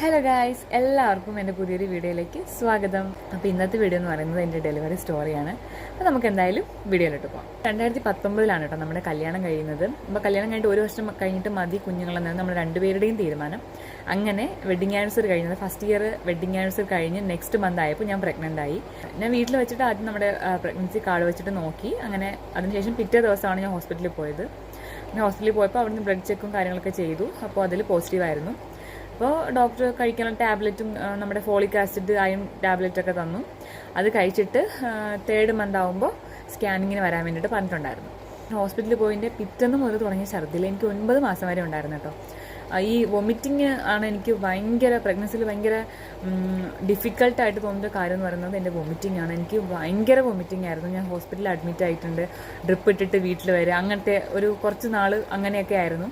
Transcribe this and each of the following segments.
Hello guys, എല്ലാവർക്കും എൻ്റെ പുതിയൊരു വീഡിയോയിലേക്ക് സ്വാഗതം. അപ്പോൾ ഇന്നത്തെ വീഡിയോ എന്ന് പറയുന്നത് എൻ്റെ ഡെലിവറി സ്റ്റോറിയാണ്. അപ്പോൾ നമുക്ക് എന്തായാലും വീഡിയോയിലോട്ട് പോകാം. 2019 കേട്ടോ നമ്മുടെ കല്യാണം കഴിയുന്നത്. അപ്പോൾ കല്യാണം കഴിഞ്ഞിട്ട് ഒരു വർഷം കഴിഞ്ഞിട്ട് മതി കുഞ്ഞുങ്ങളെന്നാണ് നമ്മൾ രണ്ടുപേരുടെയും തീരുമാനം. അങ്ങനെ വെഡിങ് ആനിവേഴ്സറി കഴിഞ്ഞത് ഫസ്റ്റ് ഇയർ വെഡിങ് ആനിവേഴ്സറി കഴിഞ്ഞ് നെക്സ്റ്റ് മന്ത് ആയപ്പോൾ ഞാൻ പ്രഗ്നൻ്റ് ആയി. ഞാൻ വീട്ടിൽ വെച്ചിട്ട് ആദ്യം നമ്മുടെ പ്രഗ്നൻസി കാർഡ് വെച്ചിട്ട് നോക്കി. അങ്ങനെ അതിനുശേഷം പിറ്റേ ദിവസമാണ് ഞാൻ ഹോസ്പിറ്റലിൽ പോയത്. ഞാൻ ഹോസ്പിറ്റലിൽ പോയപ്പോൾ അവിടുന്ന് ബ്ലഡ് ചെക്കും കാര്യങ്ങളൊക്കെ ചെയ്തു. അപ്പോൾ അതിൽ പോസിറ്റീവായിരുന്നു. അപ്പോൾ ഡോക്ടർ കഴിക്കാനുള്ള ടാബ്ലറ്റും നമ്മുടെ ഫോളിക് ആസിഡ് അയൺ ടാബ്ലറ്റൊക്കെ തന്നു. അത് കഴിച്ചിട്ട് 3rd മന്ത് ആകുമ്പോൾ സ്കാനിങ്ങിന് വരാൻ വേണ്ടിയിട്ട് പറഞ്ഞിട്ടുണ്ടായിരുന്നു. ഹോസ്പിറ്റലിൽ പോയിൻ്റെ പിറ്റേന്ന് മുതൽ തുടങ്ങിയ ഛർദ്ദിൽ എനിക്ക് 9 മാസം വരെ ഉണ്ടായിരുന്നു കേട്ടോ. ഈ വൊമിറ്റിങ് ആണ് എനിക്ക് പ്രഗ്നൻസിയിൽ ഭയങ്കര ഡിഫിക്കൽട്ടായിട്ട് തോന്നുന്ന കാര്യം എന്ന് പറയുന്നത് എൻ്റെ വൊമിറ്റിംഗ് ആണ്. എനിക്ക് ഭയങ്കര വൊമിറ്റിംഗ് ആയിരുന്നു. ഞാൻ ഹോസ്പിറ്റലിൽ അഡ്മിറ്റ് ആയിട്ടുണ്ട്. ഡ്രിപ്പ് ഇട്ടിട്ട് വീട്ടിൽ വരെ അങ്ങനത്തെ ഒരു കുറച്ച് നാൾ അങ്ങനെയൊക്കെ ആയിരുന്നു.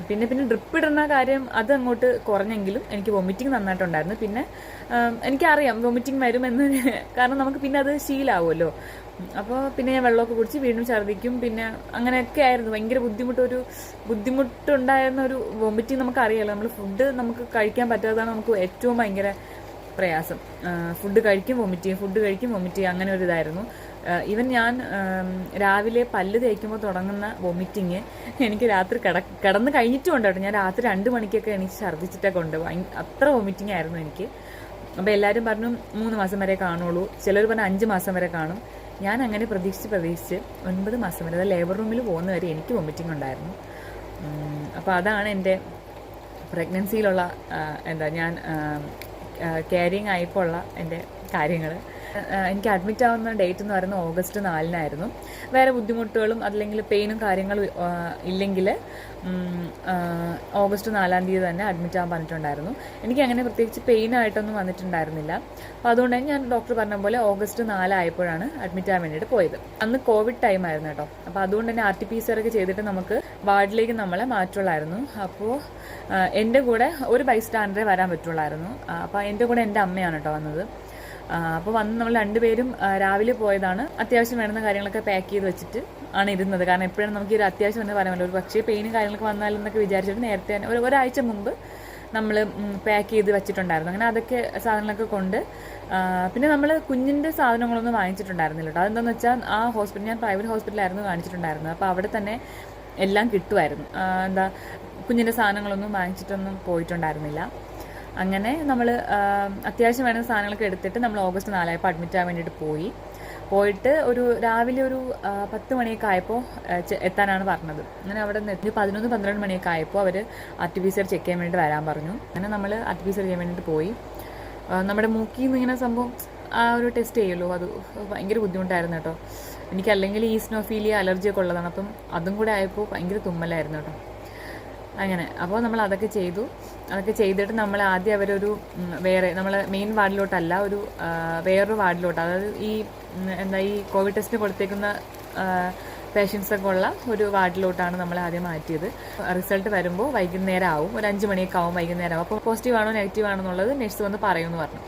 പിന്നെ ഡ്രിപ്പ് ഇടുന്ന കാര്യം അത് അങ്ങോട്ട് കുറഞ്ഞെങ്കിലും എനിക്ക് വൊമിറ്റിംഗ് നന്നായിട്ടുണ്ടായിരുന്നു. പിന്നെ എനിക്കറിയാം വൊമിറ്റിംഗ് വരുമെന്ന്, കാരണം നമുക്ക് പിന്നെ അത് ശീലമാവുമല്ലോ. അപ്പോൾ പിന്നെ ഞാൻ വെള്ളമൊക്കെ കുടിച്ച് വീണ്ടും ഛർദ്ദിക്കും. പിന്നെ അങ്ങനെയൊക്കെ ആയിരുന്നു. ഭയങ്കര ബുദ്ധിമുട്ടുണ്ടായിരുന്ന ഒരു വൊമിറ്റിംഗ് നമുക്കറിയാമല്ലോ. നമ്മൾ ഫുഡ് നമുക്ക് കഴിക്കാൻ പറ്റാത്തതാണ് നമുക്ക് ഏറ്റവും ഭയങ്കര പ്രയാസം. ഫുഡ് കഴിക്കും വൊമിറ്റ് ചെയ്യും അങ്ങനെ ഒരു ഇതായിരുന്നു. ഈവൻ ഞാൻ രാവിലെ പല്ല് തേക്കുമ്പോൾ തുടങ്ങുന്ന വൊമിറ്റിങ് എനിക്ക് രാത്രി കിടന്ന് കഴിഞ്ഞിട്ടും ഉണ്ട് കേട്ടോ. ഞാൻ രാത്രി 2 മണിക്കൊക്കെ എനിക്ക് ഛർദ്ദിച്ചിട്ടൊക്കെ ഉണ്ട്. അത്ര വൊമിറ്റിംഗ് ആയിരുന്നു എനിക്ക്. അപ്പോൾ എല്ലാവരും പറഞ്ഞു 3 മാസം വരെ കാണുള്ളൂ, ചിലർ പറഞ്ഞു 5 മാസം വരെ കാണും. ഞാൻ അങ്ങനെ പ്രതീക്ഷിച്ച് 9 മാസം വരെ, അതായത് ലേബർ റൂമിൽ പോകുന്നവരെ എനിക്ക് വൊമിറ്റിംഗ് ഉണ്ടായിരുന്നു. അപ്പോൾ അതാണ് എൻ്റെ പ്രഗ്നൻസിയിലുള്ള ഞാൻ ക്യാരിങ് ആയപ്പോൾ ഉള്ള എൻ്റെ കാര്യങ്ങൾ. എനിക്ക് അഡ്മിറ്റ് ആവുന്ന ഡേറ്റ് എന്ന് പറയുന്നത് August 4 വേറെ ബുദ്ധിമുട്ടുകളും അല്ലെങ്കിൽ പെയിനും കാര്യങ്ങളും ഇല്ലെങ്കിൽ August 4 തന്നെ അഡ്മിറ്റ് ആവാൻ പറഞ്ഞിട്ടുണ്ടായിരുന്നു. എനിക്ക് അങ്ങനെ പ്രത്യേകിച്ച് പെയിനായിട്ടൊന്നും വന്നിട്ടുണ്ടായിരുന്നില്ല. അപ്പോൾ അതുകൊണ്ട് തന്നെ ഞാൻ ഡോക്ടർ പറഞ്ഞ പോലെ August 4 ആയപ്പോഴാണ് അഡ്മിറ്റ് ആവാൻ വേണ്ടിയിട്ട് പോയത്. അന്ന് കോവിഡ് ടൈം ആയിരുന്നു കേട്ടോ. അപ്പോൾ അതുകൊണ്ട് തന്നെ RT-PCR ഒക്കെ ചെയ്തിട്ട് നമുക്ക് വാർഡിലേക്ക് നമ്മളെ മാറ്റുള്ളായിരുന്നു. അപ്പോൾ എൻ്റെ കൂടെ ഒരു ബൈസ്റ്റാൻഡറെ വരാൻ പറ്റുള്ളായിരുന്നു. അപ്പോൾ എൻ്റെ കൂടെ എൻ്റെ അമ്മയാണ് കേട്ടോ വന്നത്. അപ്പോൾ വന്ന് നമ്മൾ രണ്ടുപേരും രാവിലെ പോയതാണ്. അത്യാവശ്യം വേണ്ടുന്ന കാര്യങ്ങളൊക്കെ പാക്ക് ചെയ്ത് വെച്ചിട്ട് ആണ് ഇരുന്നത്. കാരണം എപ്പോഴാണ് നമുക്ക് ഒരു അത്യാവശ്യം എന്ന് പറയാൻ പറ്റില്ല. ഒരു പക്ഷേ പെയിനും കാര്യങ്ങളൊക്കെ വന്നാലെന്നൊക്കെ വിചാരിച്ചിട്ട് നേരത്തെ ഒരാഴ്ച മുമ്പ് നമ്മൾ പാക്ക് ചെയ്ത് വെച്ചിട്ടുണ്ടായിരുന്നു. അങ്ങനെ അതൊക്കെ സാധനങ്ങളൊക്കെ കൊണ്ട് പിന്നെ നമ്മൾ കുഞ്ഞിൻ്റെ സാധനങ്ങളൊന്നും വാങ്ങിച്ചിട്ടുണ്ടായിരുന്നില്ല കേട്ടോ. അതെന്താണെന്ന് വെച്ചാൽ ഞാൻ പ്രൈവറ്റ് ഹോസ്പിറ്റലായിരുന്നു കാണിച്ചിട്ടുണ്ടായിരുന്നത്. അപ്പോൾ അവിടെ തന്നെ എല്ലാം കിട്ടുമായിരുന്നു. കുഞ്ഞിൻ്റെ സാധനങ്ങളൊന്നും വാങ്ങിച്ചിട്ടൊന്നും പോയിട്ടുണ്ടായിരുന്നില്ല. അങ്ങനെ നമ്മൾ അത്യാവശ്യം വേണ്ട സാധനങ്ങളൊക്കെ എടുത്തിട്ട് നമ്മൾ August 4 ആയപ്പോൾ അഡ്മിറ്റ് ആവാൻ വേണ്ടിയിട്ട് പോയിട്ട് രാവിലെ ഒരു 10 മണിയൊക്കെ ആയപ്പോൾ എത്താനാണ് പറഞ്ഞത്. അങ്ങനെ അവിടെ നിന്ന് 11-12 മണിയൊക്കെ ആയപ്പോൾ അവർ RT-PCR ചെക്ക് ചെയ്യാൻ വേണ്ടിയിട്ട് വരാൻ പറഞ്ഞു. അങ്ങനെ നമ്മൾ RT-PCR ചെയ്യാൻ വേണ്ടിയിട്ട് പോയി. നമ്മുടെ മൂക്കിൽ നിന്ന് ഇങ്ങനെ സംഭവം ഒരു ടെസ്റ്റ് ചെയ്യുമല്ലോ, അത് ഭയങ്കര ബുദ്ധിമുട്ടായിരുന്നു കേട്ടോ. എനിക്കല്ലെങ്കിൽ ഈസ്നോഫീലിയ അലർജിയൊക്കെ ഉള്ളതാണ്. അപ്പം അതും കൂടെ ആയപ്പോൾ ഭയങ്കര തുമ്മലായിരുന്നു കേട്ടോ. അങ്ങനെ അപ്പോൾ നമ്മൾ അതൊക്കെ ചെയ്തിട്ട് നമ്മൾ ആദ്യം അവരൊരു നമ്മൾ മെയിൻ വാർഡിലോട്ടല്ല, വേറൊരു വാർഡിലോട്ട്, അതായത് ഈ കോവിഡ് ടെസ്റ്റിന് കൊടുത്തേക്കുന്ന പേഷ്യൻസൊക്കെ ഉള്ള ഒരു വാർഡിലോട്ടാണ് നമ്മൾ ആദ്യം മാറ്റിയത്. റിസൾട്ട് വരുമ്പോൾ വൈകുന്നേരം ആവും, ഒരു 5 മണിയൊക്കെ ആവും, വൈകുന്നേരം ആവും. അപ്പോൾ പോസിറ്റീവ് ആണോ നെഗറ്റീവ് ആണോ എന്നുള്ളത് നെക്സ്റ്റ് വന്ന് പറയുമെന്ന് പറഞ്ഞു.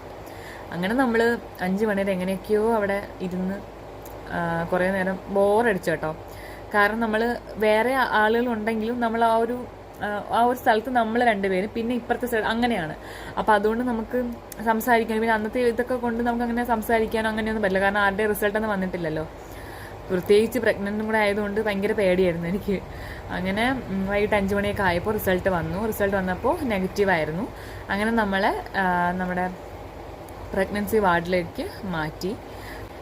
അങ്ങനെ നമ്മൾ 5 മണി വരെ എങ്ങനെയൊക്കെയോ അവിടെ ഇരുന്ന് കുറേ നേരം ബോറടിച്ചു കേട്ടോ. കാരണം നമ്മൾ വേറെ ആളുകളുണ്ടെങ്കിലും നമ്മൾ ആ ഒരു സ്ഥലത്ത് നമ്മൾ രണ്ടുപേരും, പിന്നെ ഇപ്പുറത്തെ സൈഡ് അങ്ങനെയാണ്. അപ്പോൾ അതുകൊണ്ട് നമുക്ക് സംസാരിക്കാനും പിന്നെ അന്നത്തെ ഇതൊക്കെ കൊണ്ട് നമുക്ക് അങ്ങനെ സംസാരിക്കാനോ അങ്ങനെയൊന്നും പറ്റില്ല. കാരണം ആരുടെ റിസൾട്ടൊന്നും വന്നിട്ടില്ലല്ലോ. പ്രത്യേകിച്ച് പ്രഗ്നൻറ്റും കൂടെ ആയതുകൊണ്ട് ഭയങ്കര പേടിയായിരുന്നു എനിക്ക്. അങ്ങനെ വൈകിട്ട് 5 മണിയൊക്കെ ആയപ്പോൾ റിസൾട്ട് വന്നപ്പോൾ നെഗറ്റീവായിരുന്നു. അങ്ങനെ നമ്മളെ നമ്മുടെ പ്രഗ്നൻസി വാർഡിലേക്ക് മാറ്റി.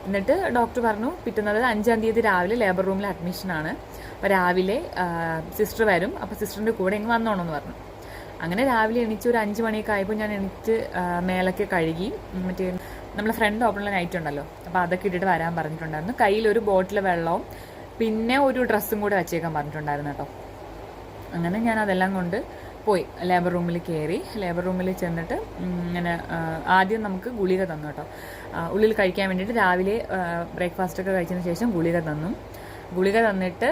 എന്നിട്ട് ഡോക്ടർ പറഞ്ഞു പിറ്റുന്നത് 5-ാം തീയതി രാവിലെ ലേബർ റൂമിൽ അഡ്മിഷനാണ്. അപ്പോൾ രാവിലെ സിസ്റ്റർ വരും, അപ്പോൾ സിസ്റ്ററിൻ്റെ കൂടെ ഇങ്ങ് വന്നോണമെന്ന് പറഞ്ഞു. അങ്ങനെ രാവിലെ എണീച്ച് ഒരു 5 മണിയൊക്കെ ആയപ്പോൾ ഞാൻ എണീറ്റ് മേലൊക്കെ കഴുകി, മറ്റേ നമ്മളെ ഫ്രണ്ട് ഓപ്പണുള്ള നൈറ്റ് ഉണ്ടല്ലോ, അപ്പോൾ അതൊക്കെ ഇട്ടിട്ട് വരാൻ പറഞ്ഞിട്ടുണ്ടായിരുന്നു. കയ്യിലൊരു ബോട്ടിൽ വെള്ളവും പിന്നെ ഒരു ഡ്രസ്സും കൂടെ വെച്ചേക്കാൻ പറഞ്ഞിട്ടുണ്ടായിരുന്നു കേട്ടോ. അങ്ങനെ ഞാൻ അതെല്ലാം കൊണ്ട് പോയി ലേബർ റൂമിൽ കയറി. ലേബർ റൂമിൽ ചെന്നിട്ട് ഇങ്ങനെ ആദ്യം നമുക്ക് ഗുളിക തന്നു കേട്ടോ. ഉള്ളിൽ കഴിക്കാൻ വേണ്ടിയിട്ട് രാവിലെ ബ്രേക്ക്ഫാസ്റ്റൊക്കെ കഴിച്ചതിന് ശേഷം ഗുളിക തന്നിട്ട്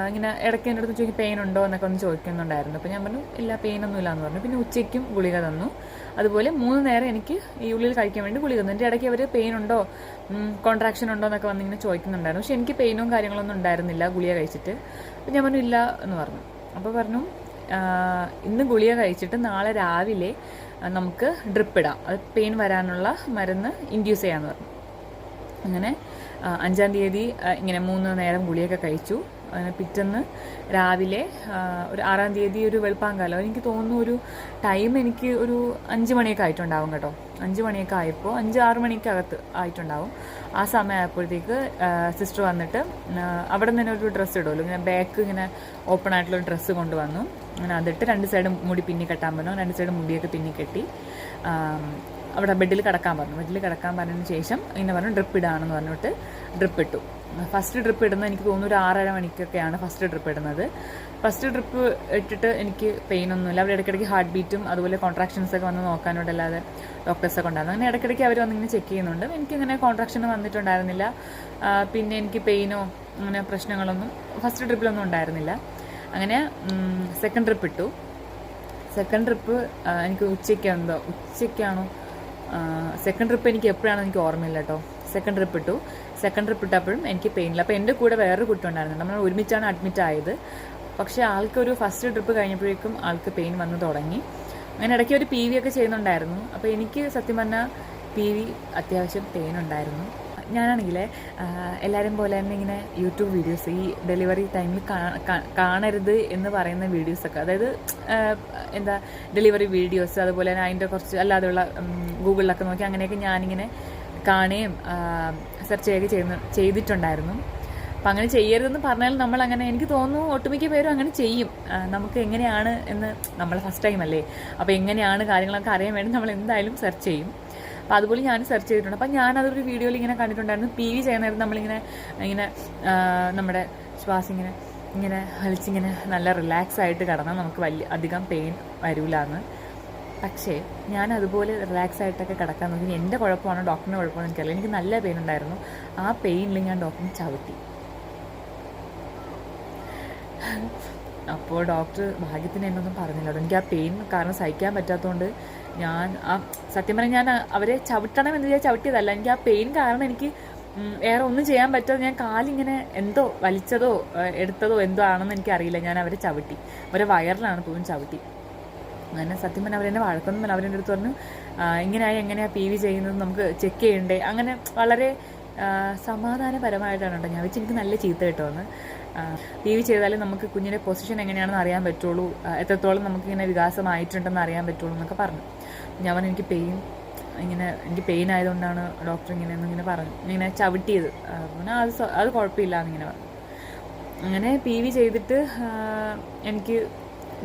ഇങ്ങനെ ഇടയ്ക്ക് എൻ്റെ അടുത്ത് ചോദിക്കും പെയിൻ ഉണ്ടോ എന്നൊക്കെ ഒന്ന് ചോദിക്കുന്നുണ്ടായിരുന്നു. അപ്പോൾ ഞാൻ പറഞ്ഞു ഇല്ല, പെയിനൊന്നും ഇല്ലയെന്ന് പറഞ്ഞു. പിന്നെ ഉച്ചയ്ക്കും ഗുളിക തന്നു. അതുപോലെ 3 നേരം എനിക്ക് ഈ ഉള്ളിൽ കഴിക്കാൻ വേണ്ടി ഗുളിക തന്നു. എൻ്റെ ഇടയ്ക്ക് അവർ പെയിൻ ഉണ്ടോ, കോൺട്രാക്ഷൻ ഉണ്ടോ എന്നൊക്കെ വന്നിങ്ങനെ ചോദിക്കുന്നുണ്ടായിരുന്നു. പക്ഷെ എനിക്ക് പെയിനും കാര്യങ്ങളൊന്നും ഉണ്ടായിരുന്നില്ല ഗുളിക കഴിച്ചിട്ട്. അപ്പോൾ ഞാൻ പറഞ്ഞു ഇല്ല എന്ന് പറഞ്ഞു. അപ്പോൾ പറഞ്ഞു ഇന്ന് ഗുളിക കഴിച്ചിട്ട് നാളെ രാവിലെ നമുക്ക് ഡ്രിപ്പ് ഇടാം, അത് പെയിൻ വരാനുള്ള മരുന്ന് ഇൻഡ്യൂസ് ചെയ്യാമെന്ന് പറഞ്ഞു. അങ്ങനെ 5-ാം തീയതി ഇങ്ങനെ 3 നേരം ഗുളിയൊക്കെ കഴിച്ചു. അങ്ങനെ പിറ്റേന്ന് രാവിലെ ഒരു 6-ാം തീയതി ഒരു വെളുപ്പാങ്കാലം, എനിക്ക് തോന്നുന്നു ഒരു ടൈം എനിക്ക് ഒരു 5 മണിയൊക്കെ ആയിട്ടുണ്ടാവും കേട്ടോ. 5 മണിയൊക്കെ ആയപ്പോൾ 5-6 മണിക്കകത്ത് ആയിട്ടുണ്ടാവും. ആ സമയമായപ്പോഴത്തേക്ക് സിസ്റ്റർ വന്നിട്ട് അവിടെ നിന്ന് ഒരു ഡ്രസ്സ് ഇടുമല്ലോ, ഇങ്ങനെ ബാക്ക് ഇങ്ങനെ ഓപ്പൺ ആയിട്ടുള്ള ഡ്രസ്സ് കൊണ്ടുവന്നു. അങ്ങനെ അതിട്ട് 2 സൈഡും മുടി പിന്നി കെട്ടാൻ പറഞ്ഞു. 2 സൈഡും മുടിയൊക്കെ പിന്നി കെട്ടി അവിടെ ബെഡിൽ കിടക്കാൻ പറഞ്ഞു. ബെഡിൽ കിടക്കാൻ പറഞ്ഞതിന് ശേഷം ഇങ്ങനെ പറഞ്ഞു ഡ്രിപ്പ് ഇടാണെന്ന് പറഞ്ഞിട്ട് ഡ്രിപ്പ് ഇട്ടു. ഫസ്റ്റ് ട്രിപ്പ് ഇടുന്നത് എനിക്ക് തോന്നുന്നു ഒരു 6:30 മണിക്കൊക്കെയാണ് ഫസ്റ്റ് ട്രിപ്പ് ഇടുന്നത്. ഫസ്റ്റ് ട്രിപ്പ് ഇട്ടിട്ട് എനിക്ക് പെയിനൊന്നുമില്ല. അവിടെ ഇടയ്ക്കിടയ്ക്ക് ഹാർട്ട് ബീറ്റും അതുപോലെ കോൺട്രാക്ഷൻസൊക്കെ വന്ന് നോക്കാനോട് അല്ലാതെ ഡോക്ടേഴ്സൊക്കെ ഉണ്ടായിരുന്നു. അങ്ങനെ ഇടയ്ക്കിടയ്ക്ക് അവർ വന്നിങ്ങനെ ചെക്ക് ചെയ്യുന്നുണ്ട്. എനിക്കിങ്ങനെ കോൺട്രാക്ഷൻ വന്നിട്ടുണ്ടായിരുന്നില്ല. പിന്നെ എനിക്ക് പെയിനോ അങ്ങനെ പ്രശ്നങ്ങളൊന്നും ഫസ്റ്റ് ട്രിപ്പിലൊന്നും ഉണ്ടായിരുന്നില്ല. അങ്ങനെ സെക്കൻഡ് ട്രിപ്പ് ഇട്ടു. സെക്കൻഡ് ട്രിപ്പ് എനിക്ക് ഉച്ചയ്ക്കാണോ സെക്കൻഡ് ട്രിപ്പ് എനിക്ക് എപ്പോഴാണെന്ന് എനിക്ക് ഓർമ്മയില്ല കേട്ടോ. സെക്കൻഡ് ട്രിപ്പ് ഇട്ടു. സെക്കൻഡ് ട്രിപ്പ് ഇട്ടപ്പോഴും എനിക്ക് പെയിനില്ല. അപ്പോൾ എൻ്റെ കൂടെ വേറൊരു കുട്ടി ഉണ്ടായിരുന്നു. നമ്മൾ ഒരുമിച്ചാണ് അഡ്മിറ്റ് ആയത്. പക്ഷേ ആൾക്കൊരു ഫസ്റ്റ് ട്രിപ്പ് കഴിഞ്ഞപ്പോഴേക്കും ആൾക്ക് പെയിൻ വന്ന് തുടങ്ങി. അങ്ങനെ ഇടയ്ക്ക് ഒരു PV ഒക്കെ ചെയ്യുന്നുണ്ടായിരുന്നു. അപ്പോൾ എനിക്ക് സത്യം പറഞ്ഞാൽ PV അത്യാവശ്യം പെയിൻ ഉണ്ടായിരുന്നു. ഞാനാണെങ്കിൽ എല്ലാവരും പോലെ തന്നെ ഇങ്ങനെ യൂട്യൂബ് വീഡിയോസ് ഈ ഡെലിവറി ടൈമിൽ കാണരുത് എന്ന് പറയുന്ന വീഡിയോസൊക്കെ, അതായത് എന്താ ഡെലിവറി വീഡിയോസ്, അതുപോലെ തന്നെ അതിൻ്റെ കുറച്ച് അല്ലാതെയുള്ള ഗൂഗിളിലൊക്കെ നോക്കി അങ്ങനെയൊക്കെ ഞാനിങ്ങനെ കാണുകയും സെർച്ച് ചെയ്യുകയൊക്കെ ചെയ്തിട്ടുണ്ടായിരുന്നു. അപ്പം അങ്ങനെ ചെയ്യരുതെന്ന് പറഞ്ഞാൽ നമ്മളങ്ങനെ, എനിക്ക് തോന്നുന്നു ഒട്ടുമിക്ക പേരും അങ്ങനെ ചെയ്യും. നമുക്ക് എങ്ങനെയാണ് എന്ന്, നമ്മൾ ഫസ്റ്റ് ടൈം അല്ലേ, അപ്പോൾ എങ്ങനെയാണ് കാര്യങ്ങളൊക്കെ അറിയാൻ വേണ്ടി നമ്മൾ എന്തായാലും സെർച്ച് ചെയ്യും. അപ്പോൾ അതുപോലെ ഞാൻ സെർച്ച് ചെയ്തിട്ടുണ്ട്. അപ്പം ഞാനതൊരു വീഡിയോയിൽ ഇങ്ങനെ കണ്ടിട്ടുണ്ടായിരുന്നു. PV ചെയ്യുന്ന നേരത്ത് നമ്മളിങ്ങനെ നമ്മുടെ ശ്വാസം ഇങ്ങനെ വലിച്ചിങ്ങനെ നല്ല റിലാക്സ് ആയിട്ട് കിടന്നാൽ നമുക്ക് അധികം പെയിൻ വരില്ല എന്ന്. പക്ഷേ ഞാൻ അതുപോലെ റിലാക്സ് ആയിട്ടൊക്കെ കിടക്കാൻ നോക്കി. എൻ്റെ കുഴപ്പമാണോ ഡോക്ടറിൻ്റെ കുഴപ്പമാണോ എനിക്കറിയില്ല. എനിക്ക് നല്ല പെയിൻ ഉണ്ടായിരുന്നു. ആ പെയിനിൽ ഞാൻ ഡോക്ടറിനെ ചവിട്ടി. അപ്പോൾ ഡോക്ടർ ഭാഗ്യത്തിന് എന്നൊന്നും പറഞ്ഞില്ല. എനിക്ക് ആ പെയിൻ കാരണം സഹിക്കാൻ പറ്റാത്തതുകൊണ്ട് ഞാൻ സത്യം പറഞ്ഞാൽ ഞാൻ അവരെ ചവിട്ടണം എന്ന് വിചാരിച്ച് ചവിട്ടിയതല്ല. എനിക്ക് ആ പെയിൻ കാരണം എനിക്ക് വേറെ ഒന്നും ചെയ്യാൻ പറ്റാതെ ഞാൻ കാലിങ്ങനെ എന്തോ വലിച്ചതോ എടുത്തതോ എന്തോ ആണെന്ന് എനിക്കറിയില്ല. ഞാൻ അവരെ ചവിട്ടി. അവരെ വയറിലാണ് തോന്നുന്നു ചവിട്ടി. അങ്ങനെ സത്യം പറഞ്ഞാൽ അവരെന്നെ വഴക്കൊന്നും പറഞ്ഞാൽ അവരെൻ്റെ അടുത്ത് പറഞ്ഞു എങ്ങനെയാണ് PV ചെയ്യുന്നത്, നമുക്ക് ചെക്ക് ചെയ്യണ്ടേ. അങ്ങനെ വളരെ സമാധാനപരമായിട്ടാണ് കേട്ടോ. ഞാൻ വെച്ച് എനിക്ക് നല്ല ചീത്ത കിട്ടുമെന്ന്. PV ചെയ്താലും നമുക്ക് കുഞ്ഞിൻ്റെ പൊസിഷൻ എങ്ങനെയാണെന്ന് അറിയാൻ പറ്റുള്ളൂ, എത്രത്തോളം നമുക്കിങ്ങനെ വികാസമായിട്ടുണ്ടെന്ന് അറിയാൻ പറ്റുള്ളൂ എന്നൊക്കെ പറഞ്ഞു. ഞാൻ പറഞ്ഞു എനിക്ക് പെയിൻ ആയതുകൊണ്ടാണ് ഡോക്ടർ ഇങ്ങനെ പറഞ്ഞു, ഇങ്ങനെ ചവിട്ടിയത്. പിന്നെ അത് കുഴപ്പമില്ല എന്നിങ്ങനെ പറഞ്ഞു. അങ്ങനെ PV ചെയ്തിട്ട് എനിക്ക്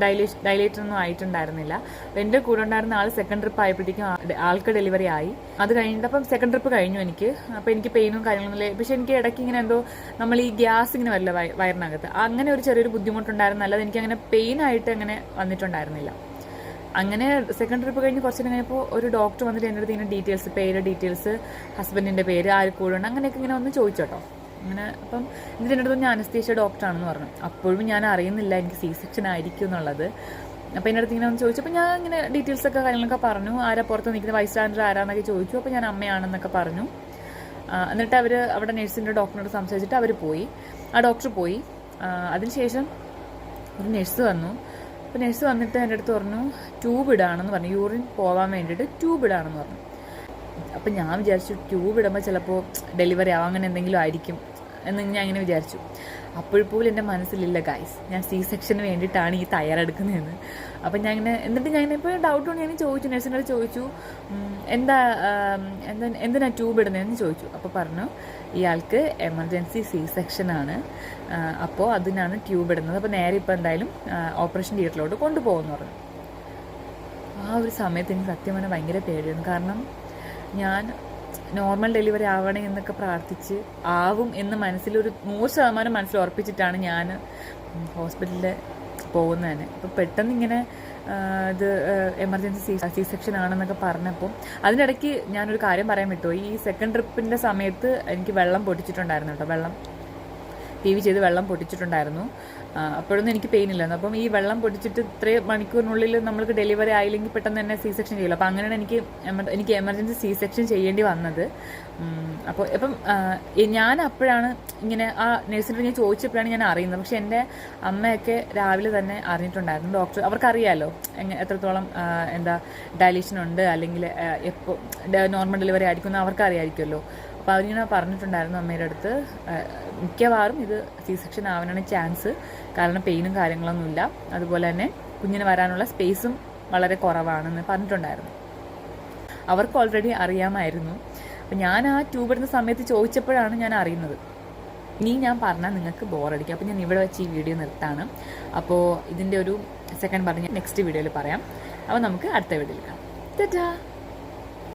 ഡൈലേറ്റ് ഒന്നും ആയിട്ടുണ്ടായിരുന്നില്ല. അപ്പോൾ എൻ്റെ കൂടെ ഉണ്ടായിരുന്ന ആൾ സെക്കൻഡ് ട്രിപ്പ് ആയപ്പോഴത്തേക്കും ആൾക്ക് ഡെലിവറി ആയി. അത് കഴിഞ്ഞിട്ടപ്പം സെക്കൻഡ് ട്രിപ്പ് കഴിഞ്ഞു എനിക്ക്. അപ്പോൾ എനിക്ക് പെയിനും കാര്യങ്ങളൊന്നുമില്ല. പക്ഷെ എനിക്ക് ഇടയ്ക്ക് ഇങ്ങനെ എന്തോ നമ്മൾ ഈ ഗ്യാസ് ഇങ്ങനെ വരില്ല വയറിനകത്ത്, അങ്ങനെ ഒരു ചെറിയൊരു ബുദ്ധിമുട്ടുണ്ടായിരുന്നു. അല്ലാതെ എനിക്ക് അങ്ങനെ പെയിനായിട്ട് അങ്ങനെ വന്നിട്ടുണ്ടായിരുന്നില്ല. അങ്ങനെ സെക്കൻഡ് ട്രിപ്പ് കഴിഞ്ഞ് കുറച്ച് നേരം കഴിഞ്ഞപ്പോൾ ഒരു ഡോക്ടർ വന്നിട്ട് എൻ്റെ അടുത്ത് ഇങ്ങനെ ഡീറ്റെയിൽസ്, ഹസ്ബൻഡിൻ്റെ പേര്, ആര് കൂടെ ഉണ്ട്, അങ്ങനെയൊക്കെ ഇങ്ങനെ ഒന്ന് ചോദിച്ചോട്ടോ. അങ്ങനെ അപ്പം എന്നിട്ട് എൻ്റെ അടുത്ത് ഞാൻ അനസ്തീഷ്യ ഡോക്ടറാണെന്ന് പറഞ്ഞു. അപ്പോഴും ഞാൻ അറിയുന്നില്ല എനിക്ക് C-സെക്ഷൻ ആയിരിക്കും എന്നുള്ളത്. അപ്പോൾ എൻ്റെ അടുത്ത് ഇങ്ങനെ ഒന്ന് ചോദിച്ചു. അപ്പോൾ ഞാൻ ഇങ്ങനെ ഡീറ്റെയിൽസൊക്കെ കാര്യങ്ങളൊക്കെ പറഞ്ഞു. ആരാ പുറത്ത് നിൽക്കുന്ന വൈസ് സ്റ്റാൻഡർ ആരാന്നൊക്കെ ചോദിച്ചു. അപ്പോൾ ഞാൻ അമ്മയാണെന്നൊക്കെ പറഞ്ഞു. എന്നിട്ട് അവർ അവിടെ നഴ്സിൻ്റെ ഡോക്ടറിനോട് സംസാരിച്ചിട്ട് അവർ പോയി. ആ ഡോക്ടർ പോയി. അതിനുശേഷം ഒരു നഴ്സ് വന്നു. അപ്പോൾ നഴ്സ് വന്നിട്ട് എൻ്റെ അടുത്ത് പറഞ്ഞു ട്യൂബ് ഇടാണെന്ന് പറഞ്ഞു, യൂറിൻ പോകാൻ വേണ്ടിയിട്ട് ട്യൂബ് ഇടാണെന്ന് പറഞ്ഞു. അപ്പം ഞാൻ വിചാരിച്ചു ട്യൂബ് ഇടുമ്പോൾ ചിലപ്പോൾ ഡെലിവറി ആവാം, അങ്ങനെ എന്തെങ്കിലും ആയിരിക്കും എന്ന് ഞാൻ ഇങ്ങനെ വിചാരിച്ചു. അപ്പോഴപ്പോലും എൻ്റെ മനസ്സിലില്ല ഗൈസ്, ഞാൻ C-സെക്ഷന് വേണ്ടിയിട്ടാണ് ഈ തയ്യാറെടുക്കുന്നതെന്ന്. അപ്പം എന്നിട്ട് ഞാൻ ഇപ്പോൾ ഡൗട്ട് കൊണ്ട് ഞാൻ ചോദിച്ചു, നഴ്സിനോട് ചോദിച്ചു എന്തിനാ ട്യൂബ് ഇടുന്നതെന്ന് ചോദിച്ചു. അപ്പോൾ പറഞ്ഞു ഇയാൾക്ക് എമർജൻസി C-സെക്ഷനാണ്, അപ്പോൾ അതിനാണ് ട്യൂബ് ഇടുന്നത്. അപ്പോൾ നേരെ ഇപ്പോൾ എന്തായാലും ഓപ്പറേഷൻ തിയേറ്ററിലോട്ട് കൊണ്ടുപോകുമെന്ന് പറഞ്ഞു. ആ ഒരു സമയത്ത് എനിക്ക് സത്യം പറഞ്ഞാൽ ഭയങ്കര പേടിയായിരുന്നു. കാരണം ഞാൻ നോർമൽ ഡെലിവറി ആവണേ എന്നൊക്കെ പ്രാർത്ഥിച്ച് ആവും എന്ന് മനസ്സിലൊരു 100% മനസ്സിൽ ഉറപ്പിച്ചിട്ടാണ് ഞാൻ ഹോസ്പിറ്റലിൽ പോകുന്നത് തന്നെ. അപ്പോൾ പെട്ടെന്ന് ഇങ്ങനെ ഇത് എമർജൻസി C-സെക്ഷൻ ആണെന്നൊക്കെ പറഞ്ഞപ്പോൾ അതിനിടയ്ക്ക് ഞാനൊരു കാര്യം പറയാൻ വിട്ടുപോയി. ഈ സെക്കൻഡ് ട്രിപ്പിൻ്റെ സമയത്ത് എനിക്ക് വെള്ളം പൊട്ടിച്ചിട്ടുണ്ടായിരുന്നു കേട്ടോ. വെള്ളം PV ചെയ്ത് വെള്ളം പൊട്ടിച്ചിട്ടുണ്ടായിരുന്നു. അപ്പോഴൊന്നും എനിക്ക് പെയിൻ ഇല്ലായിരുന്നു. അപ്പം ഈ വെള്ളം പൊട്ടിച്ചിട്ട് ഇത്രയും മണിക്കൂറിനുള്ളിൽ നമ്മൾക്ക് ഡെലിവറി ആയില്ലെങ്കിൽ പെട്ടെന്ന് തന്നെ സി സെക്ഷൻ ചെയ്യില്ല. അപ്പോൾ അങ്ങനെയാണ് എനിക്ക് എമർജൻസി സി സെക്ഷൻ ചെയ്യേണ്ടി വന്നത്. അപ്പോൾ ഇപ്പം ഞാൻ അപ്പോഴാണ് ഇങ്ങനെ ആ നഴ്സിനോട് ഞാൻ ചോദിച്ചപ്പോഴാണ് ഞാൻ അറിയുന്നത്. പക്ഷെ എൻ്റെ അമ്മയൊക്കെ രാവിലെ തന്നെ അറിഞ്ഞിട്ടുണ്ടായിരുന്നു. ഡോക്ടർ അവർക്കറിയാമല്ലോ എത്രത്തോളം ഡയലീഷൻ ഉണ്ട്, അല്ലെങ്കിൽ എപ്പോൾ നോർമൽ ഡെലിവറി ആയിരിക്കും എന്ന് അവർക്കറിയായിരിക്കുമല്ലോ. അപ്പോൾ അവരിങ്ങനെ പറഞ്ഞിട്ടുണ്ടായിരുന്നു അമ്മയുടെ അടുത്ത്, മിക്കവാറും ഇത് സി സെക്ഷൻ ആവാനാണ് ചാൻസ്, കാരണം പെയിനും കാര്യങ്ങളൊന്നുമില്ല, അതുപോലെ തന്നെ കുഞ്ഞിന് വരാനുള്ള സ്പേസും വളരെ കുറവാണെന്ന് പറഞ്ഞിട്ടുണ്ടായിരുന്നു. അവർക്ക് ഓൾറെഡി അറിയാമായിരുന്നു. അപ്പം ഞാൻ ആ ട്യൂബ് ഇടുന്ന സമയത്ത് ചോദിച്ചപ്പോഴാണ് ഞാൻ അറിയുന്നത്. ഇനി ഞാൻ പറഞ്ഞാൽ നിങ്ങൾക്ക് ബോറടിക്കും. അപ്പോൾ ഞാൻ ഇവിടെ വെച്ച് ഈ വീഡിയോ നിർത്താണ്. അപ്പോൾ ഇതിൻ്റെ ഒരു സെക്കൻഡ് പറഞ്ഞ് നെക്സ്റ്റ് വീഡിയോയിൽ പറയാം. അപ്പോൾ നമുക്ക് അടുത്ത വീഡിയോയിൽ കാണാം. ടാറ്റാ.